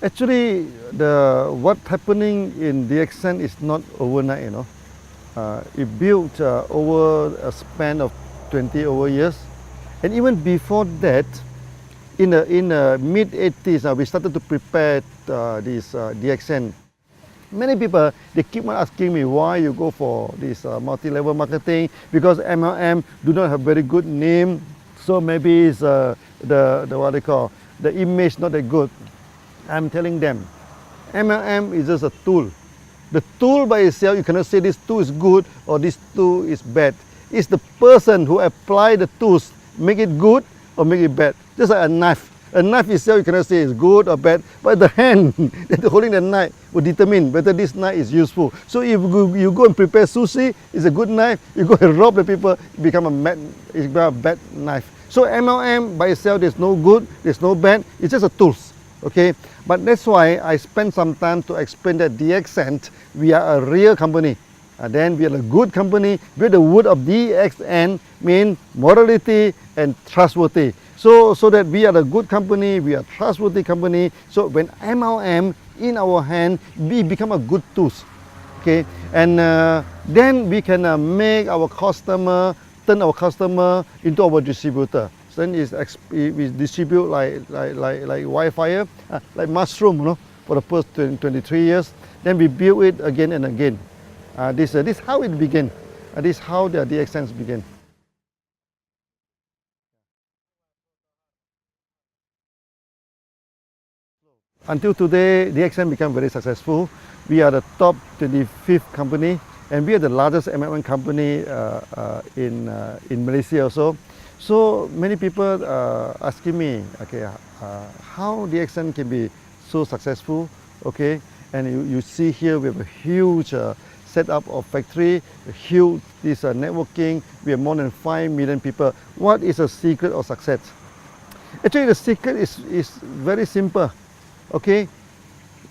Actually, what's happening in DXN is not overnight, you know. It built over a span of 20 over years. And even before that, in the mid 80s, we started to prepare this DXN. Many people, they keep on asking me why you go for this multi-level marketing, because MLM do not have very good name, so maybe it's the what they call, the image not that good. I'm telling them, MLM is just a tool. The tool by itself, you cannot say this tool is good or this tool is bad. It's the person who apply the tools, make it good or make it bad. Just like a knife. A knife itself, you cannot say it's good or bad, but the hand that holding the knife will determine whether this knife is useful. So if you go and prepare sushi, it's a good knife. You go and rob the people, it become a bad knife. So MLM by itself, there's no good, there's no bad. It's just a tools. Okay, but that's why I spent some time to explain that DXN, we are a real company. Then we are a good company. With the word of DXN mean morality and trustworthy. So that we are a good company, we are a trustworthy company. So when MLM in our hand, we become a good tools. Okay, and then we can make our customer, turn our customer into our distributor. Then we distribute like wildfire, like mushroom, you know, for the first 23 years. Then we build it again and again. This is how it began. This is how the DXNs began. Until today, DXN became very successful. We are the top 25th company, and we are the largest MLM company in Malaysia also. So many people asking me, okay, how DXN can be so successful, okay? And you see here we have a huge setup of factory, a huge networking. We have more than 5 million people. What is the secret of success? Actually, the secret is very simple, okay?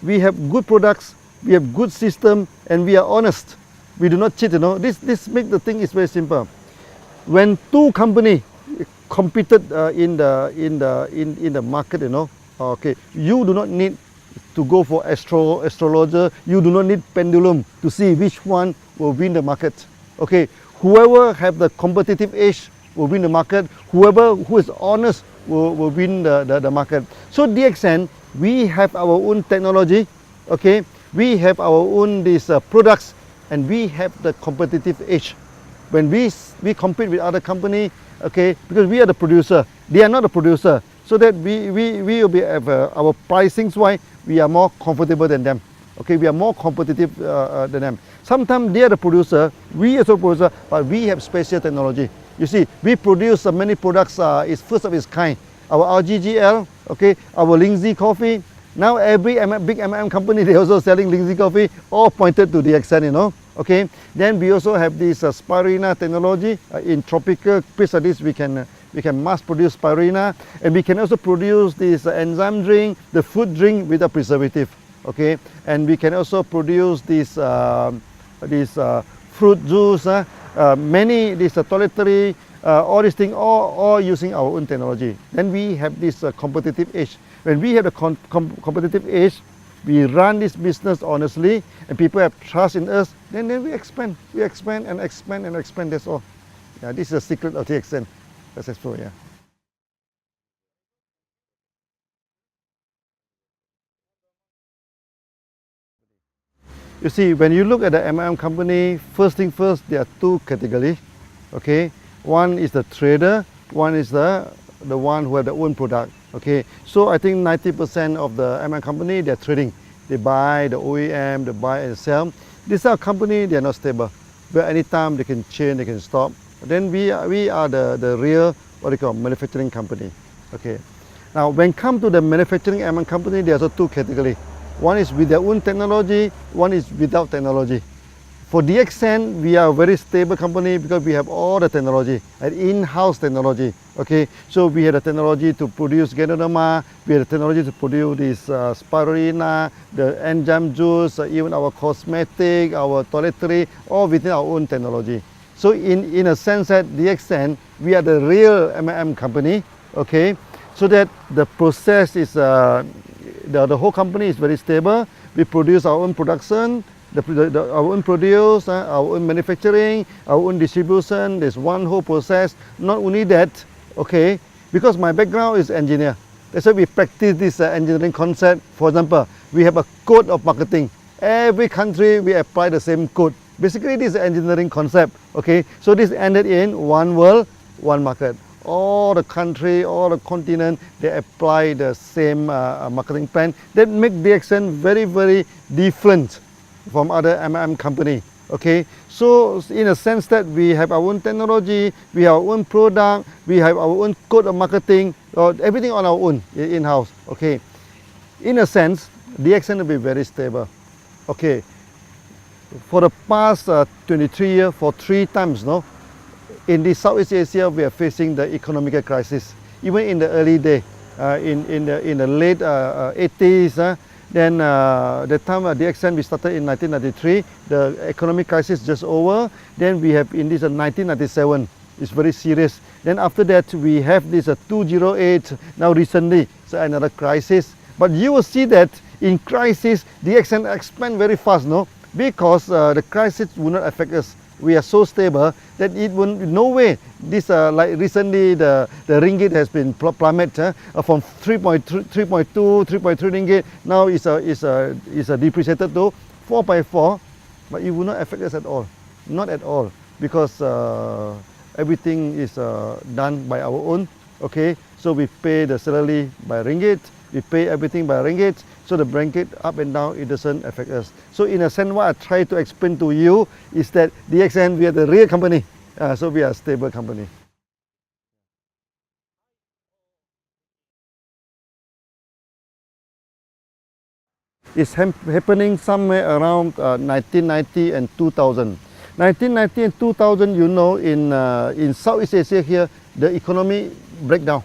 We have good products, we have good system, and we are honest. We do not cheat, you know. This makes the thing is very simple. When two companies competed in the market, you know, okay, you do not need to go for astrologer, you do not need pendulum to see which one will win the market. Okay, whoever have the competitive edge will win the market, whoever who is honest will win the market. So DXN, we have our own technology, okay, we have our own these products, and we have the competitive edge. When we compete with other company, okay, because we are the producer, they are not the producer, so that we will be our pricings wise, we are more comfortable than them. Okay, we are more competitive than them. Sometimes they are the producer, we are the producer, but we have special technology. You see, we produce many products, is first of its kind. Our RGGL, okay, our Lindsay coffee. Now every big MLM company, they also selling Lindsay coffee, all pointed to DXN, you know. Okay, then we also have this spirulina technology. In tropical place like this, we can mass produce spirulina, and we can also produce this enzyme drink, the food drink without preservative. Okay, and we can also produce this fruit juice, many this toiletry, all these things, all using our own technology. Then we have this competitive edge. When we have a competitive edge, we run this business honestly, and people have trust in us, then we expand. We expand and expand and expand, that's all. Yeah, this is the secret of DXN. Successful, yeah. You see, when you look at the MLM company, first thing first, there are two categories, okay? One is the trader, one is the one who have their own product. Okay, so I think 90% of the MLM company, they're trading. They buy the OEM, they buy and sell. These are company, they are not stable. But anytime they can change, they can stop. Then we are the real, what they call, manufacturing company. Okay. Now, when it comes to the manufacturing MLM company, there's also two categories. One is with their own technology, one is without technology. For DXN, we are a very stable company because we have all the technology, an in-house technology. Okay, so we have the technology to produce Ganoderma, we have the technology to produce this spirulina, the enzyme juice, even our cosmetic, our toiletry, all within our own technology. So in a sense that DXN, we are the real MLM company. Okay, so that the process is the whole company is very stable. We produce our own production, our own produce, our own manufacturing, our own distribution. There's one whole process. Not only that, okay, because my background is engineer. That's why we practice this engineering concept. For example, we have a code of marketing. Every country we apply the same code. Basically, this is engineering concept. Okay, so this ended in one world, one market. All the country, all the continent, they apply the same marketing plan. That make DXN very, very different from other MLM company. Okay, so in a sense that we have our own technology, we have our own product, we have our own code of marketing, everything on our own in-house. Okay, in a sense, DXN will be very stable. Okay, for the past 23 years, for 3 times, no, in the Southeast Asia, we are facing the economic crisis. Even in the early day, in the late 80s, then the time DXN we started in 1993, the economic crisis just over. Then we have in this 1997, it's very serious. Then after that, we have this 2008. Now recently, so another crisis. But you will see that in crisis, DXN expand very fast, no? Because the crisis will not affect us. We are so stable that it will no way. This like recently the ringgit has been plummeted from 3.2, 3.3 ringgit. Now is depreciated to 4.4, but it will not affect us at all. Not at all, because everything is done by our own. Okay, so we pay the salary by ringgit. We pay everything by ringgit, so the ringgit up and down, it doesn't affect us. So in a sense, what I try to explain to you is that DXN, we are the real company, so we are a stable company. It's happening somewhere around 1990 and 2000. 1990 and 2000, you know, in Southeast Asia here, the economy breakdown.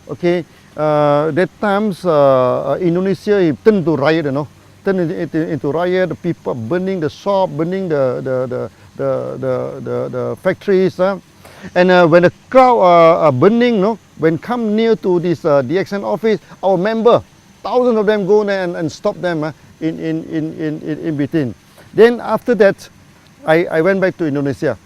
Okay. That times Indonesia turned to riot, you know, turned into riot. The people burning the shop, burning the factories, and when the crowd are burning, no, when come near to this DXN office, our member, thousands of them go there and stop them in between. Then after that, I went back to Indonesia.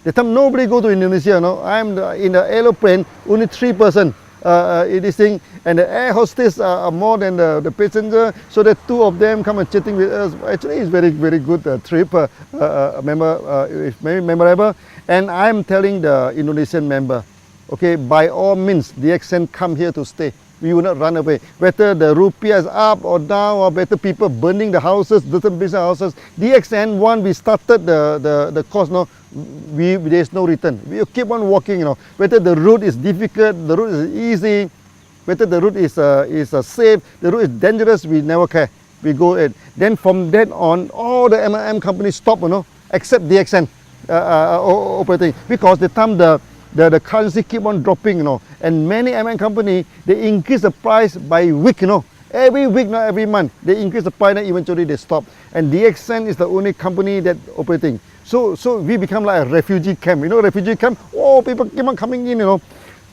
The time nobody go to Indonesia, no, I'm in the aeroplane, only 3 persons. In this thing, and the air hostess are more than the passenger, so the 2 of them come and chatting with us. Actually, it's very, very good trip, it's very memorable. And I'm telling the Indonesian member, okay, by all means, DXN come here to stay. We will not run away. Whether the rupiah is up or down, or better people burning the houses, different business houses. DXN, one, we started the course, no, there's no return. We keep on walking, you know. Whether the route is difficult, the route is easy, whether the route is safe, the route is dangerous, we never care. We go ahead. Then from that on, all the MLM companies stop, you know, except DXN operating, because the time the currency keep on dropping, you know, and many MLM company, they increase the price by week, you know. Every week, not every month, they increase the price and eventually they stop. And DXN is the only company that operating. So we become like a refugee camp, you know, refugee camp. Oh, people keep on coming in, you know.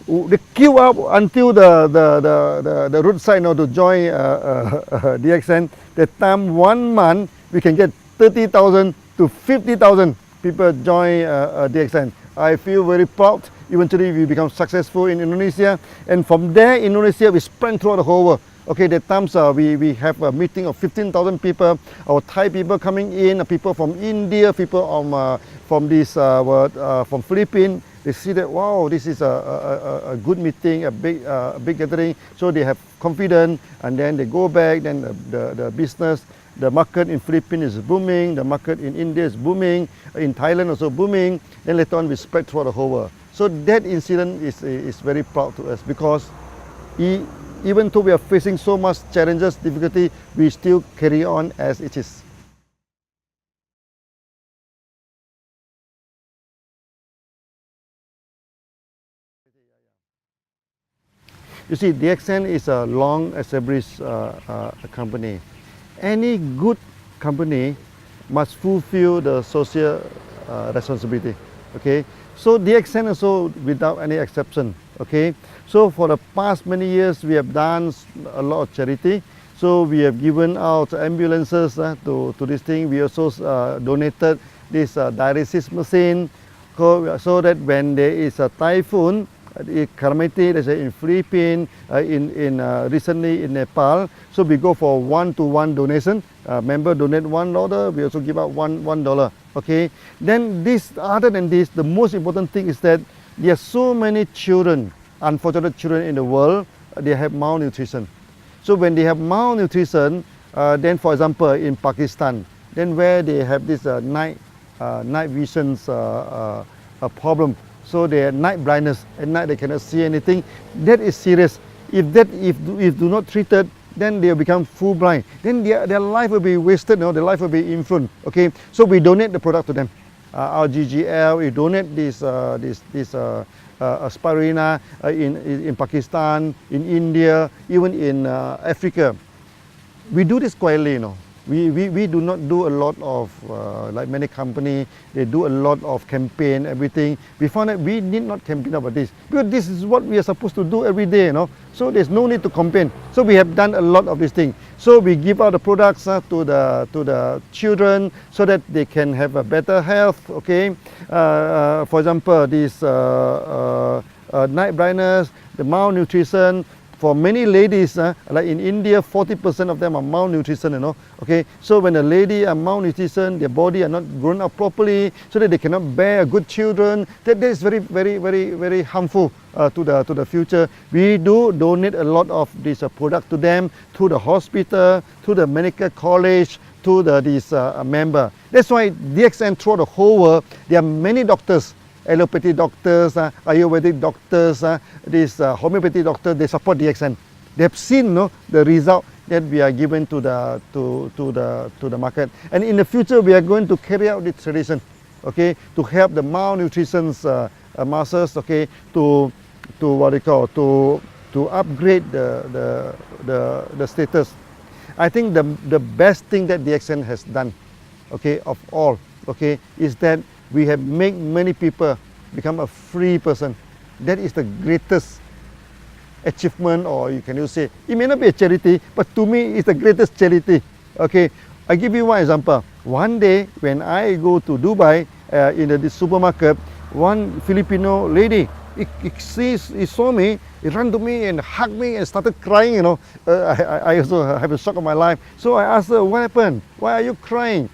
They queue up until the roadside, you know, to join DXN. That time, 1 month, we can get 30,000 to 50,000 people join DXN. I feel very proud. Eventually, we become successful in Indonesia, and from there, Indonesia, we spread throughout the whole world. Okay, that times we have a meeting of 15,000 people. Our Thai people coming in, people from India, people from Philippines. They see that, wow, this is a good meeting, a big gathering. So they have confidence, and then they go back. Then the business, the market in Philippines is booming. The market in India is booming. In Thailand also booming. Then later on, we spread throughout the whole world. So that incident is very proud to us, because even though we are facing so much challenges, difficulty, we still carry on as it is. You see, DXN is a long established company. Any good company must fulfill the social responsibility. Okay, so DXN also without any exception. Okay, so for the past many years we have done a lot of charity. So we have given out ambulances to this thing. We also donated this dialysis machine so that when there is a typhoon, calamity, let's say in Philippines, recently in Nepal, so we go for one-to-one donation. Member donate $1, we also give out $1. Okay. Then this, other than this, the most important thing is that there are so many children, unfortunate children in the world, they have malnutrition. So when they have malnutrition, then for example in Pakistan, then where they have this night visions problem, so they have night blindness, at night they cannot see anything. That is serious. If do not treated, then they will become full blind. Then their life will be wasted. Their life will be influenced. Okay, so we donate the product to them. Our GGL, we donate this spirulina in Pakistan, in India, even in Africa. We do this quietly, We do not do a lot of, like many companies, they do a lot of campaign, everything. We found that we need not campaign about this, because this is what we are supposed to do every day, So there's no need to campaign. So we have done a lot of these things. So we give out the products to the children so that they can have a better health, okay? For example, this night blindness, the malnutrition. For many ladies, like in India, 40% of them are malnutrition, Okay, so when a lady are malnutrition, their body are not grown up properly, so that they cannot bear good children. That is very, very, very, very harmful to the future. We do donate a lot of this product to them, to the hospital, to the medical college, to this member. That's why DXN throughout the whole world, there are many doctors. Allopathy doctors, Ayurvedic doctors, this homeopathy doctors, they support DXN. They have seen the result that we are given to the market. And in the future, we are going to carry out this tradition, okay, to help the malnutrition masses, okay, to what they call, to upgrade the status. I think the best thing that DXN has done, okay, of all, okay, is that we have made many people become a free person. That is the greatest achievement, or you can say, it may not be a charity, but to me it's the greatest charity. Okay, I give you one example. One day when I go to Dubai, in the supermarket, one Filipino lady, he saw me, he ran to me and hugged me and started crying, I also have a shock of my life. So I asked her, what happened? Why are you crying?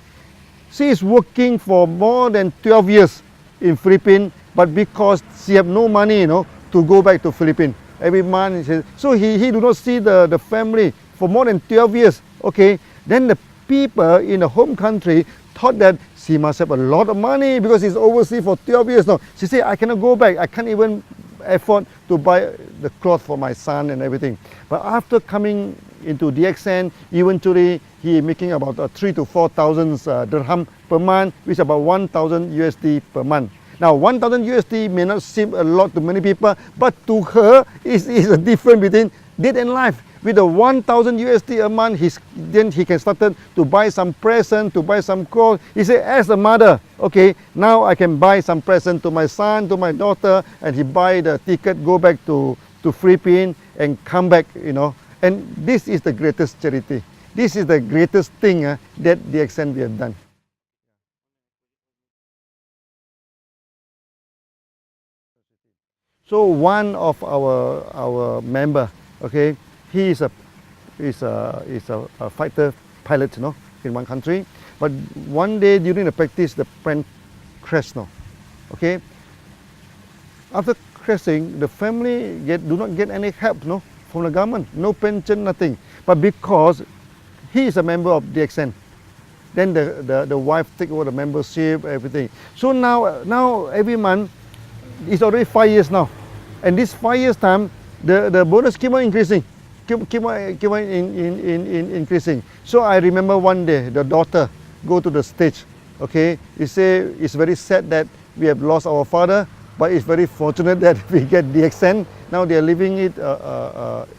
She is working for more than 12 years in Philippines, but because she have no money, to go back to Philippines every month. So he do not see the family for more than 12 years. Okay, then the people in the home country thought that she must have a lot of money because she's overseas for 12 years now. She said, I cannot go back. I can't even afford to buy the cloth for my son and everything. But after coming into DXN, eventually he is making about 3,000 to 4,000 dirham per month, which is about 1,000 USD per month. Now 1,000 USD may not seem a lot to many people, but to her is a difference between death and life. With the 1,000 USD a month, then he can start to buy some present, to buy some clothes. He said, as a mother, okay, now I can buy some present to my son, to my daughter, and he buy the ticket, go back to Philippines and come back, And this is the greatest charity. This is the greatest thing that DXN we have done. So one of our member, okay, he is a fighter pilot, in one country. But one day during the practice, the plane crashed, okay. After crashing, the family do not get any help, from the government, no pension, nothing. But because he is a member of DXN, then the wife take over the membership, everything. So now every month, it's already 5 years now, and this 5 years time, the bonus keep on increasing, keep on increasing. So I remember one day the daughter go to the stage, okay. He say it's very sad that we have lost our father, but it's very fortunate that we get DXN. Now they are living it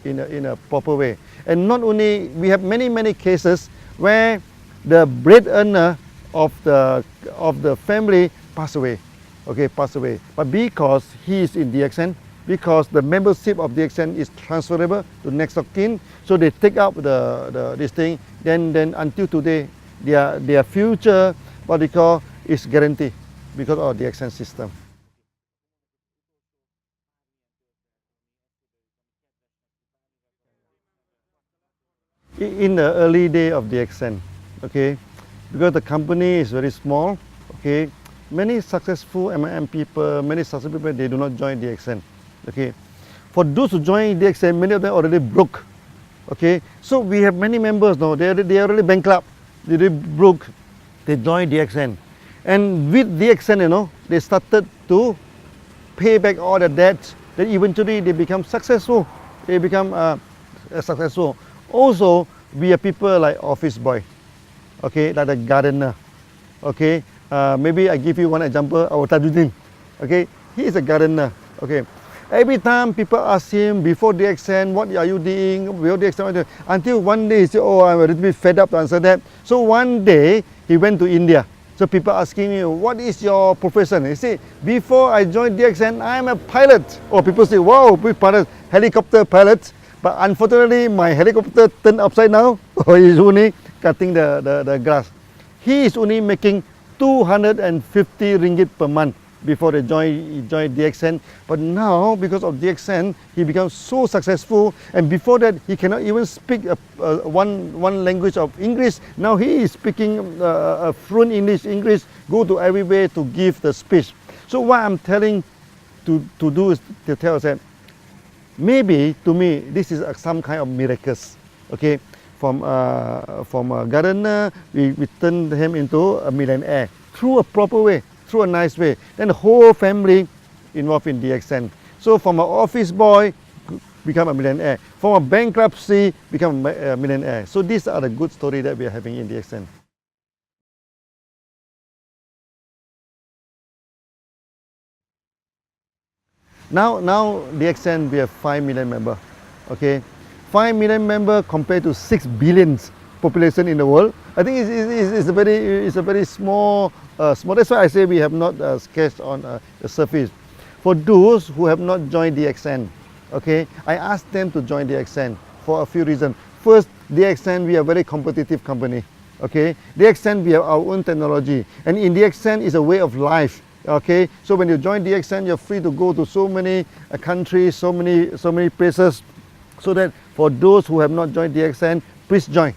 in a proper way. And not only, we have many cases where the breadwinner of the family pass away, okay, pass away. But because he is in DXN, because the membership of DXN is transferable to next of kin. So they take up this thing. Then until today, their future, what they call, is guaranteed because of DXN system. In the early day of DXN, okay, because the company is very small, okay, many successful MLM people, many successful people, they do not join DXN, okay. For those who join DXN, many of them already broke, okay. So we have many members now, they are already bankrupt, they already broke, they joined DXN. And with DXN, you know, they started to pay back all the debts, then eventually they become successful, they become successful. Also, we are people like office boy, okay, like the gardener, okay. Maybe I give you one example, our Tajuddin, okay, he is a gardener, okay. Every time people ask him before DXN, what are you doing, before DXN, what are you doing? Until one day he said, oh, I'm a little bit fed up to answer that. So one day, he went to India. So people asking me, what is your profession? He said, before I joined DXN, I'm a pilot. Or people say, wow, big pilot, helicopter pilot. But unfortunately, my helicopter turned upside down, or he's only cutting the grass. He is only making 250 ringgit per month before he joined DXN. But now, because of DXN, he becomes so successful. And before that, he cannot even speak one language of English. Now he is speaking fluent English, go to everywhere to give the speech. So what I'm telling to do is to tell us that maybe to me this is some kind of miracles, okay. From a gardener, we turn him into a millionaire through a proper way, through a nice way. Then the whole family involved in DXN. So from an office boy, become a millionaire. From a bankruptcy, become a millionaire. So these are the good stories that we are having in DXN. Now DXN, we have 5 million members, okay. 5 million members compared to 6 billion population in the world. I think it's a very small. That's why I say we have not sketched on the surface. For those who have not joined DXN, okay, I asked them to join DXN for a few reasons. First, DXN, we are a very competitive company, okay. DXN, we have our own technology, and in DXN is a way of life. Okay, so when you join DXN, you're free to go to so many countries, so many places. So that for those who have not joined DXN, please join.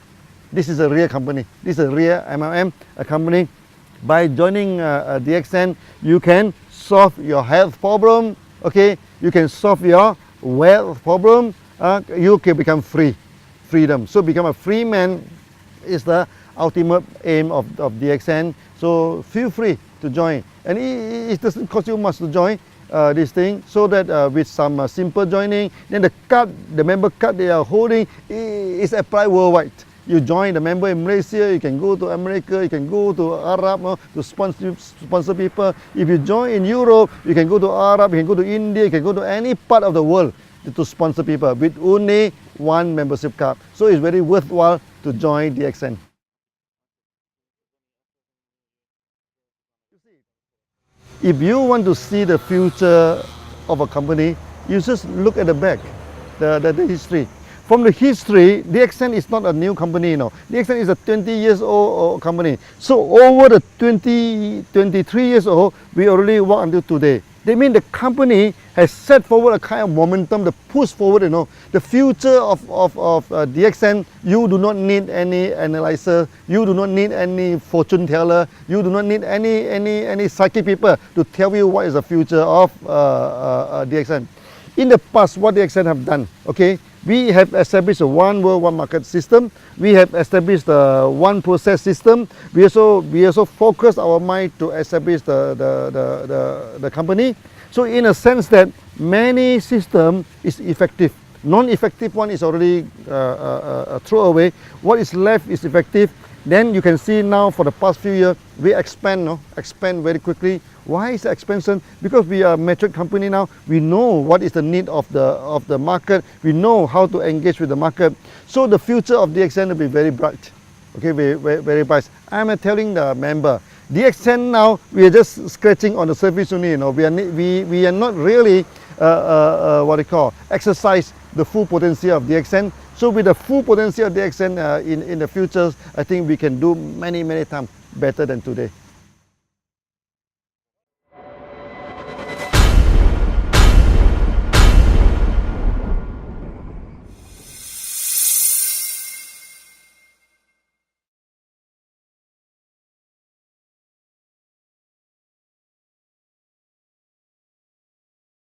This is a real company. This is a real MLM company. By joining DXN, you can solve your health problem. Okay, you can solve your wealth problem. You can become freedom. So become a free man is the ultimate aim of DXN. So feel free to join, and it doesn't cost you much to join this thing. So that with some simple joining, then the member card they are holding is applied worldwide. You join the member in Malaysia, you can go to America, you can go to Arab to sponsor people. If you join in Europe, you can go to Arab, you can go to India, you can go to any part of the world to sponsor people with only one membership card. So it's very worthwhile to join DXN. If you want to see the future of a company, you just look at the back, the history. From the history, DXN is not a new company, DXN is a 20 years old company. So over the 23 years old, we already work until today. They mean the company has set forward a kind of momentum, the push forward, the future of DXN. You do not need any analyzer, you do not need any fortune teller, you do not need any psychic people to tell you what is the future of DXN. In the past, what DXN have done, okay, we have established a one world, one market system. We have established a one process system. We also focus our mind to establish the company. So in a sense that many system is effective. Non-effective one is already thrown away. What is left is effective. Then you can see now for the past few years, we expand very quickly. Why is the expansion? Because we are a mature company now. We know what is the need of the market. We know how to engage with the market. So the future of DXN will be very bright. Okay, very bright. I'm telling the member, DXN now, we are just scratching on the surface only. We are not really exercise the full potential of DXN. So with the full potential of DXN in the future, I think we can do many times better than today.